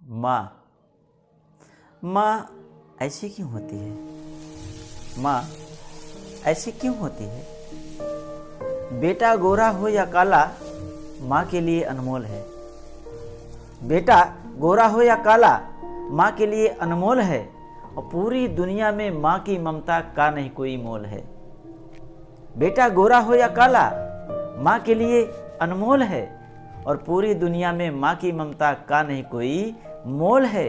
माँ माँ ऐसी क्यों होती है? माँ ऐसी क्यों होती है? बेटा गोरा हो या काला माँ के लिए अनमोल है। बेटा गोरा हो या काला माँ के लिए अनमोल है, और पूरी दुनिया में माँ की ममता का नहीं कोई मोल है। बेटा गोरा हो या काला माँ के लिए अनमोल है, और पूरी दुनिया में माँ की ममता का नहीं कोई मोल है।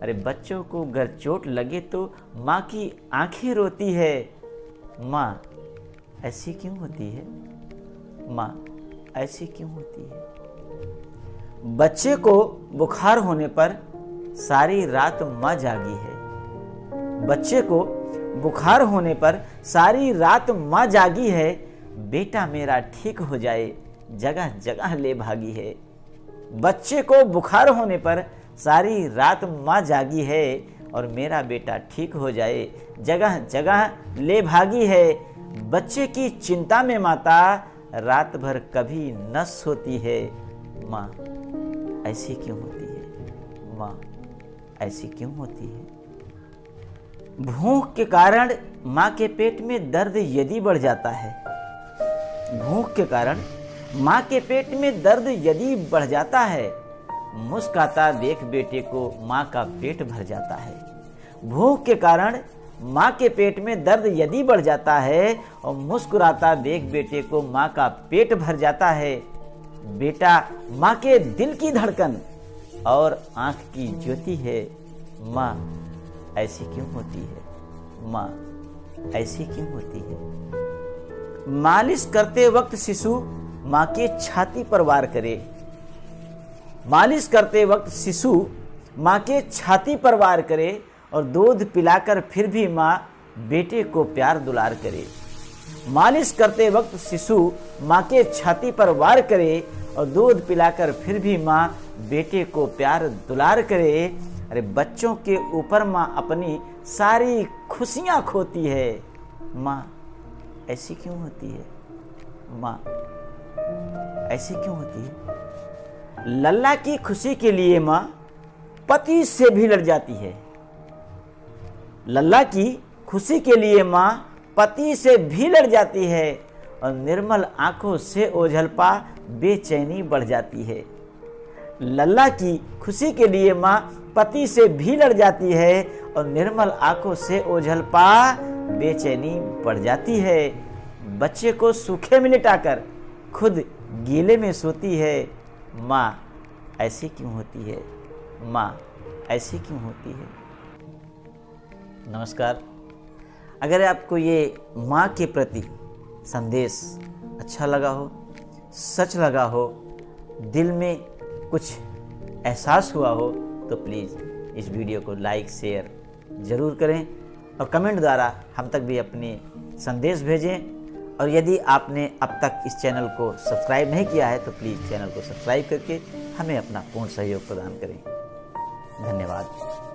अरे बच्चों को अगर चोट लगे तो माँ की आंखें रोती है। माँ ऐसी क्यों होती है? माँ ऐसी क्यों होती है? बच्चे को बुखार होने पर सारी रात माँ जागी है। बच्चे को बुखार होने पर सारी रात माँ जागी है। बेटा मेरा ठीक हो जाए जगह जगह ले भागी है। बच्चे को बुखार होने पर सारी रात माँ जागी है, और मेरा बेटा ठीक हो जाए जगह जगह ले भागी है। बच्चे की चिंता में माता रात भर कभी न सोती है। माँ ऐसी क्यों होती है? माँ ऐसी क्यों होती है? भूख के कारण माँ के पेट में दर्द यदि बढ़ जाता है, भूख के कारण माँ के पेट में दर्द यदि बढ़ जाता है, मुस्कुराता देख बेटे को माँ का पेट भर जाता है। भूख के कारण माँ के पेट में दर्द यदि बढ़ जाता है, और मुस्कुराता देख बेटे को माँ का पेट भर जाता है। बेटा माँ के दिल की धड़कन और आंख की ज्योति है। माँ ऐसी क्यों होती है? माँ ऐसी क्यों होती है? मालिश करते वक्त शिशु माँ के छाती पर वार करे। मालिश करते वक्त शिशु माँ के छाती पर वार करे, और दूध पिलाकर फिर भी माँ बेटे को प्यार दुलार करे। मालिश करते वक्त शिशु माँ के छाती पर वार करे, और दूध पिलाकर फिर भी माँ बेटे को प्यार दुलार करे। अरे बच्चों के ऊपर माँ अपनी सारी खुशियाँ खोती है। माँ ऐसी क्यों होती है? माँ ऐसी क्यों होती है? लल्ला की खुशी के लिए माँ पति से भी लड़ जाती है। लल्ला की खुशी के लिए माँ पति से भी लड़ जाती है, और निर्मल आंखों से ओझलपा बेचैनी बढ़ जाती है। लल्ला की खुशी के लिए माँ पति से भी लड़ जाती है, और निर्मल आंखों से ओझलपा बेचैनी बढ़ जाती है। बच्चे को सूखे में लिटाकर खुद गीले में सोती है। माँ ऐसी क्यों होती है? माँ ऐसी क्यों होती है? नमस्कार। अगर आपको ये माँ के प्रति संदेश अच्छा लगा हो, सच लगा हो, दिल में कुछ एहसास हुआ हो, तो प्लीज़ इस वीडियो को लाइक शेयर ज़रूर करें, और कमेंट द्वारा हम तक भी अपने संदेश भेजें। और यदि आपने अब तक इस चैनल को सब्सक्राइब नहीं किया है तो प्लीज़ चैनल को सब्सक्राइब करके हमें अपना पूर्ण सहयोग प्रदान करें। धन्यवाद।